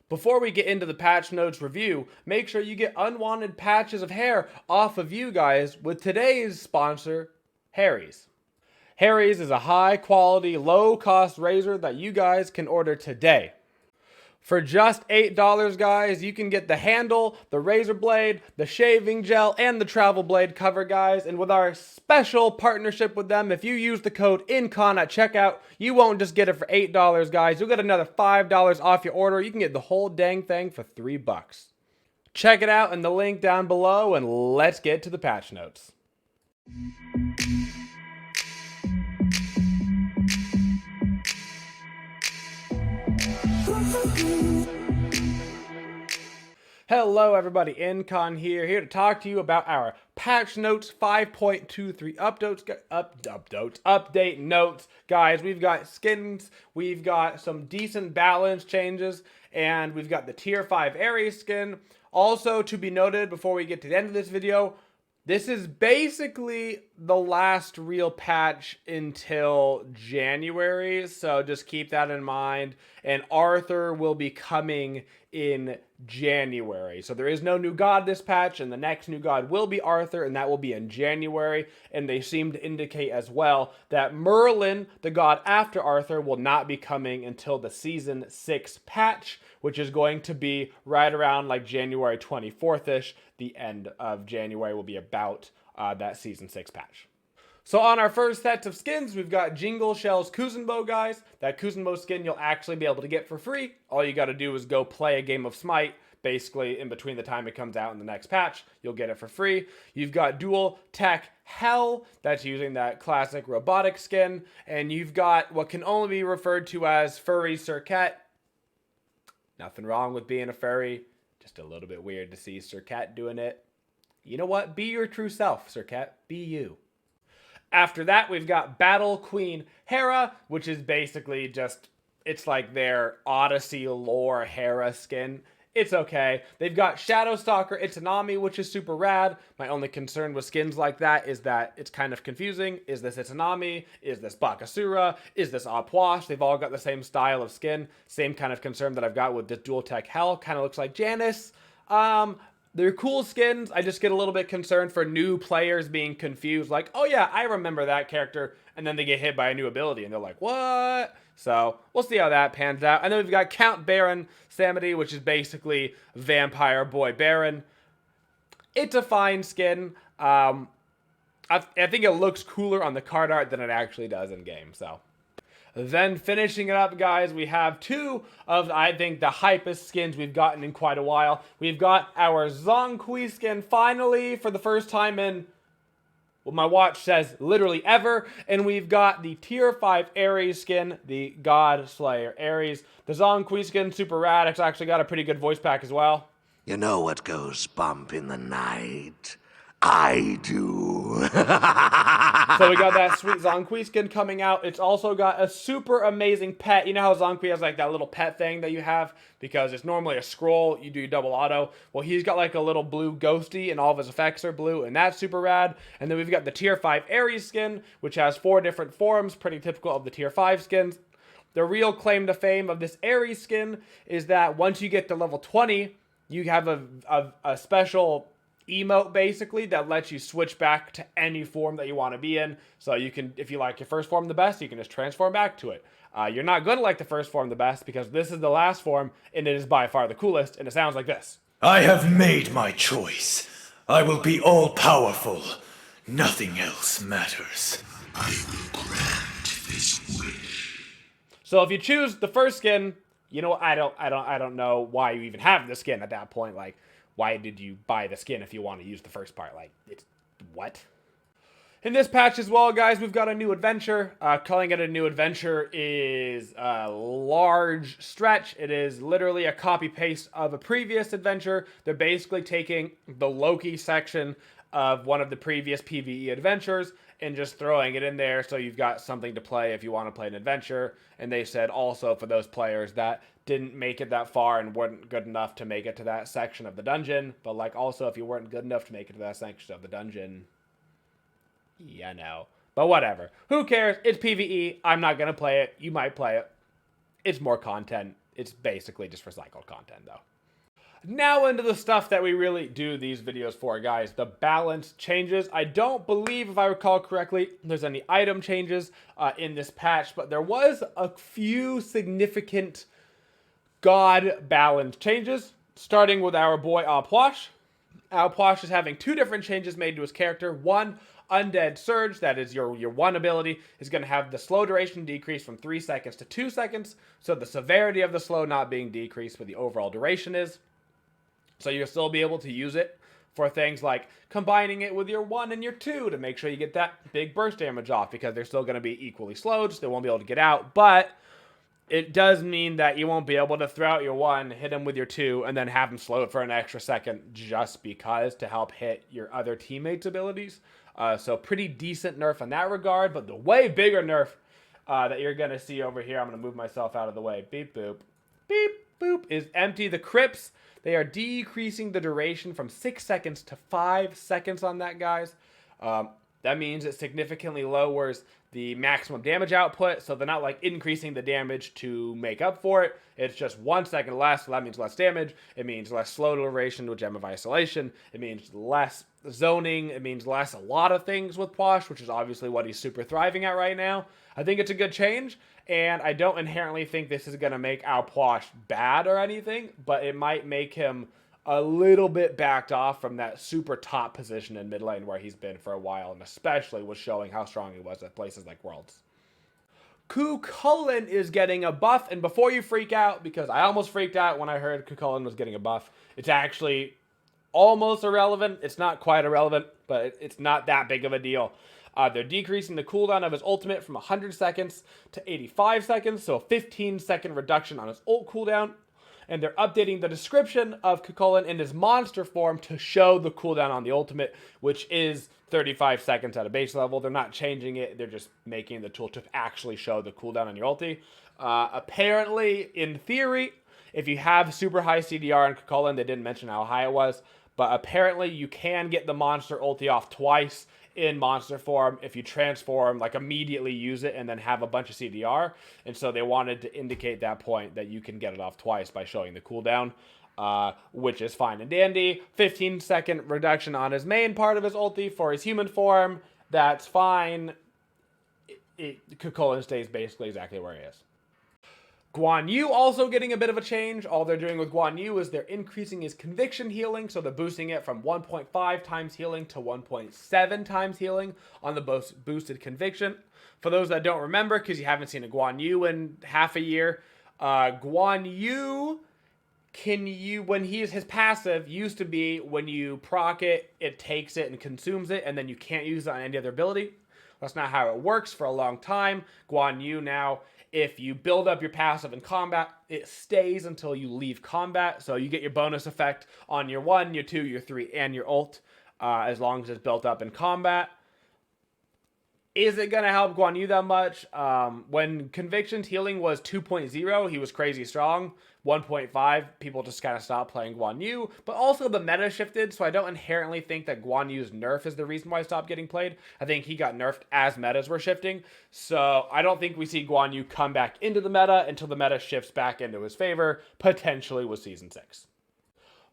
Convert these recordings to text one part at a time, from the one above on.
Before we get into the patch notes review, make sure you get unwanted patches of hair off of you guys with today's sponsor, Harry's. Harry's is a high quality, low cost razor that you guys can order today. For just $8, guys, you can get the handle, the razor blade, the shaving gel, and the travel blade cover, guys. And with our special partnership with them, if you use the code Incon at checkout, you won't just get it for $8, guys. You'll get another $5 off your order. You can get the whole dang thing for $3. Check it out in the link down below, and let's get to the patch notes. Hello everybody, Incon here to talk to you about our patch notes 5.23 update notes. Guys, we've got skins, we've got some decent balance changes, and we've got the tier 5 Ares skin. Also to be noted before we get to the end of this video, this is basically the last real patch until January, so just keep that in mind. And Arthur will be coming in January. So there is no new god this patch, and the next new god will be Arthur, and that will be in January. And they seem to indicate as well that Merlin, the god after Arthur, will not be coming until the Season 6 patch, which is going to be right around like January 24th-ish. The end of January will be about that Season 6 patch. So on our first set of skins, we've got Jingle Shell's Kuzenbo, guys. That Kuzenbo skin you'll actually be able to get for free. All you got to do is go play a game of Smite. Basically, in between the time it comes out in the next patch, you'll get it for free. You've got Dual Tech Hell, that's using that classic robotic skin. And you've got what can only be referred to as Furry Cirquette. Nothing wrong with being a furry. Just a little bit weird to see Cirquette doing it. You know what? Be your true self, Cirquette. Be you. After that, we've got Battle Queen Hera, which is basically just, it's like their Odyssey lore Hera skin. It's okay. They've got Shadow Stalker Itsunami, which is super rad. My only concern with skins like that is that it's kind of confusing. Is this Itsunami? Is this Bakasura? Is this Apwash? They've all got the same style of skin. Same kind of concern that I've got with this Dual Tech Hell. Kind of looks like Janice. They're cool skins. I just get a little bit concerned for new players being confused. Like, oh yeah, I remember that character. And then they get hit by a new ability. And they're like, what? So we'll see how that pans out. And then we've got Count Baron Samedi, which is basically Vampire Boy Baron. It's a fine skin. I think it looks cooler on the card art than it actually does in game. So then finishing it up, guys, we have two of, I think, the hypest skins we've gotten in quite a while. We've got our Zhong Kui skin finally for the first time in, well, my watch says literally ever. And we've got the tier 5 Ares skin, the God Slayer Ares. The Zhong Kui skin, super rad. It's actually got a pretty good voice pack as well. You know what goes bump in the night? I do. So we got that sweet Zhong Kui skin coming out. It's also got a super amazing pet. You know how Zhong Kui has like that little pet thing that you have? Because it's normally a scroll, you do double auto. Well, he's got like a little blue ghosty and all of his effects are blue, and that's super rad. And then we've got the tier 5 Ares skin, which has 4 different forms, pretty typical of the tier 5 skins. The real claim to fame of this Ares skin is that once you get to level 20, you have a special emote basically that lets you switch back to any form that you want to be in. So you can, if you like your first form the best, you can just transform back to it. You're not going to like the first form the best because this is the last form and it is by far the coolest, and it sounds like this. I have made my choice. I will be all-powerful. Nothing else matters. I will grant this wish. So if you choose the first skin, you know, I don't know why you even have the skin at that point. Like, why did you buy the skin if you want to use the first part? Like, it's what? In this patch as well, guys, we've got a new adventure. Calling it a new adventure is a large stretch. It is literally a copy-paste of a previous adventure. They're basically taking the Loki section of one of the previous PvE adventures and just throwing it in there so you've got something to play if you want to play an adventure. And they said also for those players that didn't make it that far and weren't good enough to make it to that section of the dungeon, but like also if you weren't good enough to make it to that section of the dungeon, yeah, no. But whatever. Who cares? It's PvE. I'm not going to play it. You might play it. It's more content. It's basically just recycled content, though. Now into the stuff that we really do these videos for, guys. The balance changes. I don't believe, if I recall correctly, there's any item changes in this patch, but there was a few significant god balance changes, starting with our boy Puch. Puch is having two different changes made to his character. One, Undead Surge, that is your one ability, is going to have the slow duration decrease from 3 seconds to 2 seconds, so the severity of the slow not being decreased, but the overall duration is. So you'll still be able to use it for things like combining it with your 1 and your 2 to make sure you get that big burst damage off, because they're still going to be equally slowed, so they won't be able to get out, but it does mean that you won't be able to throw out your 1, hit him with your 2, and then have him slowed for an extra second just because to help hit your other teammates' abilities. So pretty decent nerf in that regard, but the way bigger nerf that you're going to see over here, I'm going to move myself out of the way, beep boop, beep boop, is Empty the Crypts. They are decreasing the duration from 6 seconds to 5 seconds on that, guys. That means it significantly lowers the maximum damage output, so they're not like increasing the damage to make up for it. It's just 1 second less, so that means less damage. It means less slow duration with Gem of Isolation. It means less zoning. It means less a lot of things with Puch, which is obviously what he's super thriving at right now. I think it's a good change, and I don't inherently think this is going to make our Puch bad or anything, but it might make him a little bit backed off from that super top position in mid lane where he's been for a while, and especially was showing how strong he was at places like Worlds. Chulainn is getting a buff, and before you freak out, because I almost freaked out when I heard Chulainn was getting a buff, it's actually almost irrelevant. It's not quite irrelevant, but it's not that big of a deal. They're decreasing the cooldown of his ultimate from 100 seconds to 85 seconds, so a 15-second reduction on his ult cooldown. And they're updating the description of Chulainn in his monster form to show the cooldown on the ultimate, which is 35 seconds at a base level. They're not changing it. They're just making the tooltip actually show the cooldown on your ulti. Apparently, in theory, if you have super high CDR in Chulainn, they didn't mention how high it was, but apparently you can get the monster ulti off twice in monster form if you transform, like immediately use it and then have a bunch of CDR. And so they wanted to indicate that point that you can get it off twice by showing the cooldown, which is fine and dandy. 15-second reduction on his main part of his ulti for his human form. That's fine. Chulainn stays basically exactly where he is. Guan Yu also getting a bit of a change. All they're doing with Guan Yu is they're increasing his conviction healing, so they're boosting it from 1.5 times healing to 1.7 times healing on the boosted conviction. For those that don't remember, because you haven't seen a Guan Yu in half a year, Guan Yu when his passive used to be when you proc it, it takes it and consumes it, and then you can't use it on any other ability. That's not how it works for a long time. Guan Yu now, if you build up your passive in combat, it stays until you leave combat. So you get your bonus effect on your 1, your 2, your 3, and your ult, as long as it's built up in combat. Is it going to help Guan Yu that much? When Conviction's healing was 2.0, he was crazy strong. 1.5, people just kind of stopped playing Guan Yu. But also the meta shifted, so I don't inherently think that Guan Yu's nerf is the reason why he stopped getting played. I think he got nerfed as metas were shifting. So I don't think we see Guan Yu come back into the meta until the meta shifts back into his favor, potentially with Season 6.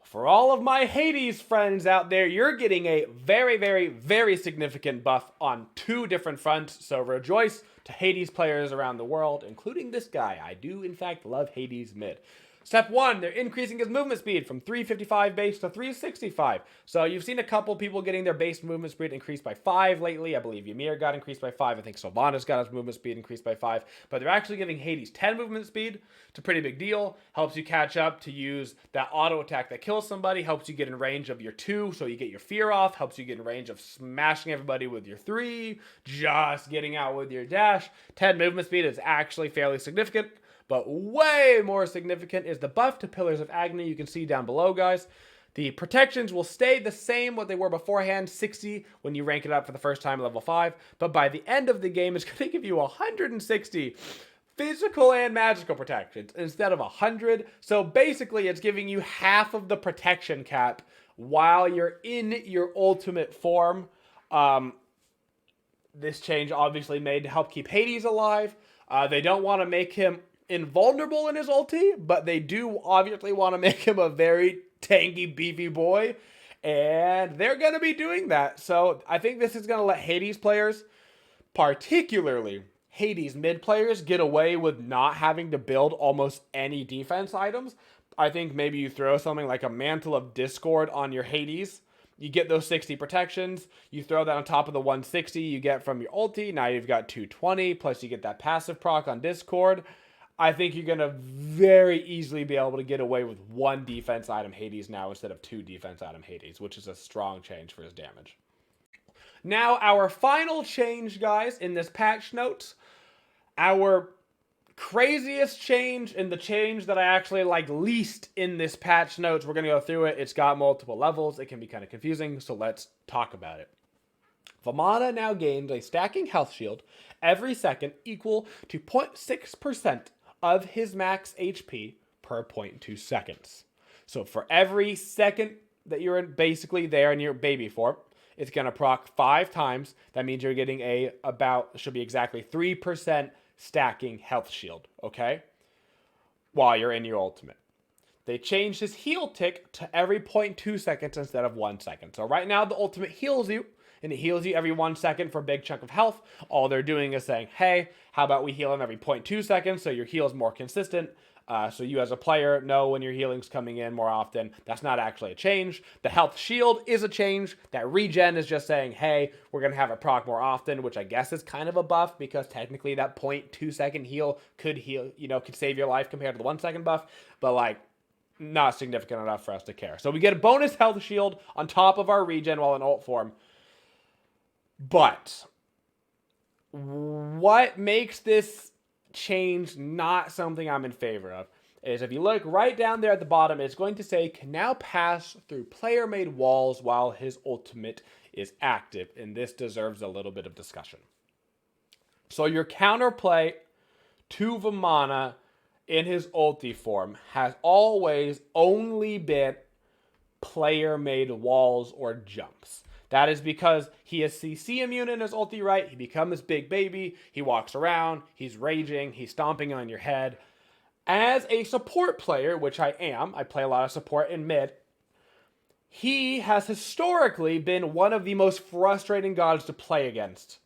For all of my Hades friends out there, you're getting a very, very, very significant buff on 2 different fronts. So rejoice to Hades players around the world, including this guy. I do, in fact, love Hades mid. Step 1, they're increasing his movement speed from 355 base to 365. So you've seen a couple people getting their base movement speed increased by 5 lately. I believe Ymir got increased by 5. I think Sylvanas got his movement speed increased by 5. But they're actually giving Hades 10 movement speed. It's a pretty big deal. Helps you catch up to use that auto attack that kills somebody. Helps you get in range of your 2, so you get your fear off. Helps you get in range of smashing everybody with your 3. Just getting out with your dash. 10 movement speed is actually fairly significant. But way more significant is the buff to Pillars of Agony. You can see down below, guys. The protections will stay the same what they were beforehand, 60 when you rank it up for the first time level 5. But by the end of the game, it's going to give you 160 physical and magical protections instead of 100. So basically, it's giving you half of the protection cap while you're in your ultimate form. This change obviously made to help keep Hades alive. They don't want to make him invulnerable in his ulti, but they do obviously want to make him a very tanky, beefy boy. And they're going to be doing that. So I think this is going to let Hades players, particularly Hades mid players, get away with not having to build almost any defense items. I think maybe you throw something like a Mantle of Discord on your Hades. You get those 60 protections. You throw that on top of the 160 you get from your ulti. Now you've got 220, plus you get that passive proc on Discord. I think you're going to very easily be able to get away with one defense item Hades now instead of two defense item Hades, which is a strong change for his damage. Now, our final change, guys, in this patch notes, our craziest change and the change that I actually like least in this patch notes. We're going to go through it. It's got multiple levels. It can be kind of confusing, so let's talk about it. Vamana now gains a stacking health shield every second equal to 0.6% of his max HP per 0.2 seconds. So for every second that you're basically there in your baby form, it's going to proc 5 times. That means you're getting should be exactly 3% stacking health shield, okay? While you're in your ultimate. They changed his heal tick to every 0.2 seconds instead of 1 second. So right now the ultimate heals you, and it heals you every 1 second for a big chunk of health. All they're doing is saying, hey, how about we heal him every 0.2 seconds so your heal is more consistent. So you as a player know when your healing's coming in more often. That's not actually a change. The health shield is a change. That regen is just saying, hey, we're going to have it proc more often, which I guess is kind of a buff because technically that 0.2 second heal could could save your life compared to the 1 second buff. But like, not significant enough for us to care. So we get a bonus health shield on top of our regen while in ult form. But what makes this change not something I'm in favor of is if you look right down there at the bottom, it's going to say can now pass through player-made walls while his ultimate is active, and this deserves a little bit of discussion. So your counterplay to Vamana in his ulti form has always only been player-made walls or jumps. That is because he is CC immune in his ulti, right? He becomes big baby. He walks around. He's raging. He's stomping on your head. As a support player, which I am, I play a lot of support in mid, he has historically been one of the most frustrating gods to play against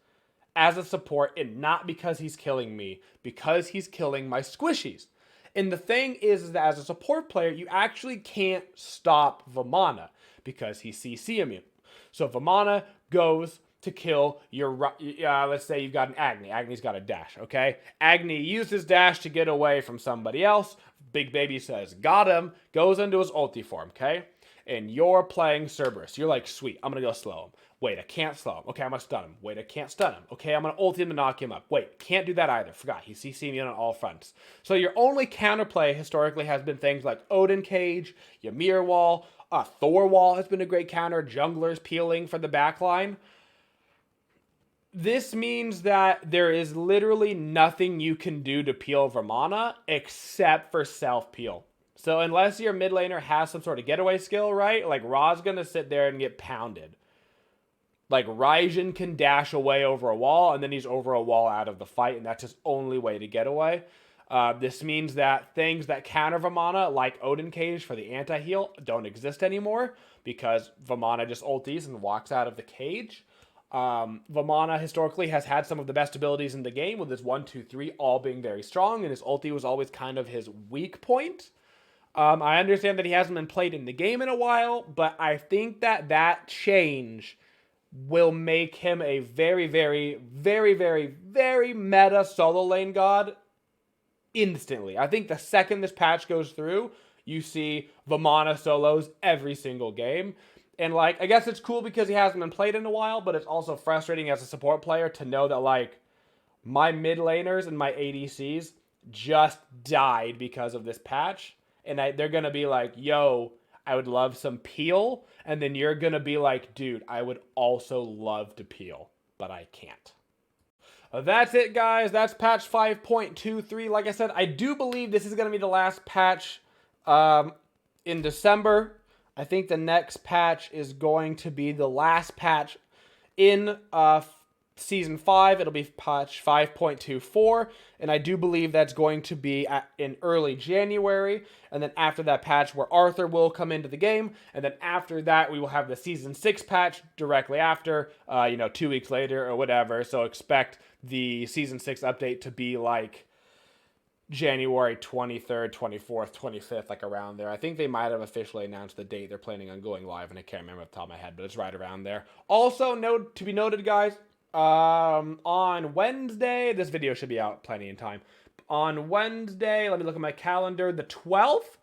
as a support, and not because he's killing me, because he's killing my squishies. And the thing is that as a support player, you actually can't stop Vamana because he's CC immune. So if Vamana goes to kill your, let's say you've got an Agni. Agni's got a dash, okay? Agni uses dash to get away from somebody else. Big Baby says, got him, goes into his ulti form, okay? And you're playing Cerberus. You're like, sweet, I'm going to go slow him. Wait, I can't slow him. Okay, I'm going to stun him. Wait, I can't stun him. Okay, I'm going to ult him to knock him up. Wait, can't do that either. Forgot, he's CCing me on all fronts. So your only counterplay historically has been things like Odin Cage, Ymir Wall, Thor Wall has been a great counter. Junglers peeling for the backline. This means that there is literally nothing you can do to peel Vamana except for self-peel. So unless your mid laner has some sort of getaway skill, right? Like Ra's going to sit there and get pounded. Like Raijin can dash away over a wall and then he's over a wall out of the fight, and that's his only way to get away. This means that things that counter Vamana, like Odin Cage for the anti-heal, don't exist anymore because Vamana just ultis and walks out of the cage. Vamana historically has had some of the best abilities in the game, with his 1, 2, 3 all being very strong, and his ulti was always kind of his weak point. I understand that he hasn't been played in the game in a while, but I think that change will make him a very, very, very, very, very meta solo lane god instantly. I think the second this patch goes through, you see Vamana solos every single game. And, like, I guess it's cool because he hasn't been played in a while, but it's also frustrating as a support player to know that, like, my mid laners and my ADCs just died because of this patch. And they're going to be like, yo, I would love some peel. And then you're going to be like, dude, I would also love to peel, but I can't. That's it, guys. That's patch 5.23. Like I said, I do believe this is going to be the last patch in December. I think the next patch is going to be the last patch in Season 5, it'll be patch 5.24, and I do believe that's going to be in early January, and then after that patch where Arthur will come into the game, and then after that we will have the Season 6 patch directly after, 2 weeks later or whatever, so expect the Season 6 update to be like January 23rd, 24th, 25th, like around there. I think they might have officially announced the date they're planning on going live, and I can't remember off the top of my head, but it's right around there. Also, to be noted, guys, on Wednesday, this video should be out plenty in time. On Wednesday, let me look at my calendar, the 12th,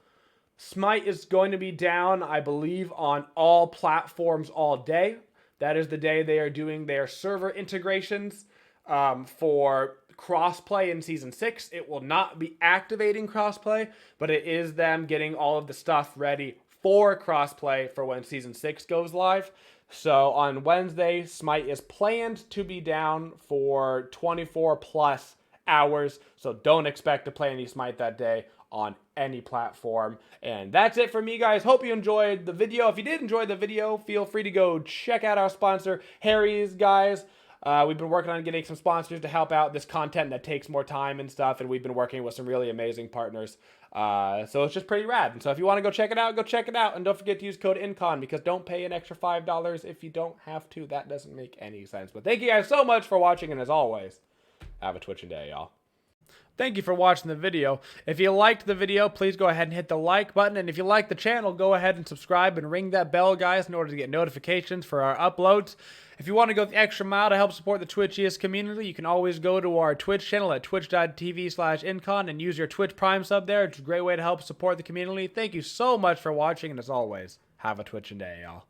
Smite is going to be down, I believe, on all platforms all day. That is the day they are doing their server integrations for crossplay in Season 6. It will not be activating crossplay, but it is them getting all of the stuff ready for crossplay for when Season 6 goes live. So on Wednesday, Smite is planned to be down for 24 plus hours. So don't expect to play any Smite that day on any platform. And that's it for me, guys. Hope you enjoyed the video. If you did enjoy the video, feel free to go check out our sponsor, Harry's, guys. We've been working on getting some sponsors to help out this content that takes more time and stuff, and we've been working with some really amazing partners. So it's just pretty rad. And so if you want to go check it out, go check it out. And don't forget to use code Incon, because don't pay an extra $5 if you don't have to. That doesn't make any sense. But thank you guys so much for watching, and as always, have a twitching day, y'all. Thank you for watching the video. If you liked the video, please go ahead and hit the like button. And if you like the channel, go ahead and subscribe and ring that bell, guys, in order to get notifications for our uploads. If you want to go the extra mile to help support the Twitchiest community, you can always go to our Twitch channel at twitch.tv/Incon and use your Twitch Prime sub there. It's a great way to help support the community. Thank you so much for watching, and as always, have a twitching day, y'all.